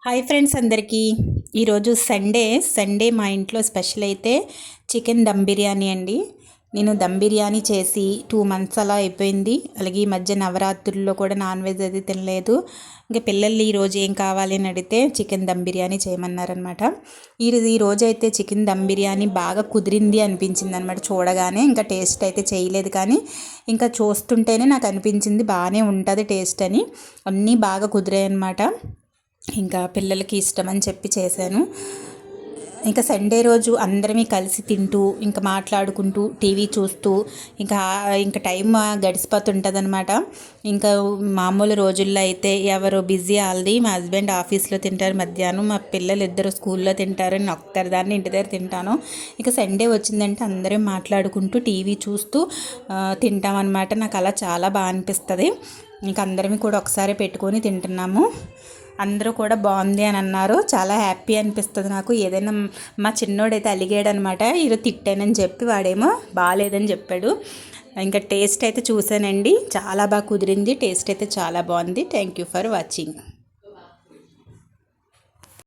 Hi friends అందరికీ ఈరోజు Sunday మా ఇంట్లో స్పెషల్ అయితే చికెన్ దమ్ బిర్యానీ అండి. నేను దమ్ బిర్యానీ చేసి 2 months అలా అయిపోయింది. అలాగే ఈ మధ్య నవరాత్రుల్లో కూడా నాన్ వెజ్ అది తినలేదు. ఇంకా పిల్లలు ఈరోజు ఏం కావాలి అని అడిగితే చికెన్ దమ్ బిర్యానీ చేయమన్నారనమాట. ఈరోజు అయితే చికెన్ దమ్ బిర్యానీ బాగా కుదిరింది అనిపించింది అనమాట. చూడగానే ఇంకా టేస్ట్ అయితే చేయలేదు, కానీ ఇంకా చూస్తుంటేనే నాకు అనిపించింది బాగానే ఉంటుంది టేస్ట్ అని. అన్నీ బాగా కుదిరాయి అనమాట. ఇంకా పిల్లలకి ఇష్టం అని చెప్పి చేశాను. ఇంకా సండే రోజు అందరమీ కలిసి తింటూ ఇంకా మాట్లాడుకుంటూ టీవీ చూస్తూ ఇంకా టైం గడిచిపోతుంటుంది అనమాట. ఇంకా మామూలు రోజుల్లో అయితే ఎవరు బిజీ వాళ్ళది. మా హస్బెండ్ ఆఫీస్లో తింటారు మధ్యాహ్నం, మా పిల్లలు ఇద్దరు స్కూల్లో తింటారు, నేను ఒక్కదాన్ని ఇంటి దగ్గర తింటాను. ఇక సండే వచ్చిందంటే అందరం మాట్లాడుకుంటూ టీవీ చూస్తూ తింటాం అనమాట. నాకు అలా చాలా బాగా అనిపిస్తుంది. ఇంకా అందరం కూడా ఒకసారి పెట్టుకొని తింటున్నాము. అందరూ కూడా బాగుంది అని అన్నారు. చాలా హ్యాపీ అనిపిస్తుంది నాకు. ఏదైనా మా చిన్నోడైతే అలిగాడు అనమాట, ఈరోజు తిట్టానని చెప్పి, వాడేమో బాగాలేదని చెప్పాడు. ఇంకా టేస్ట్ అయితే చూసానండి, చాలా బాగా కుదిరింది. టేస్ట్ అయితే చాలా బాగుంది. Thank you for watching.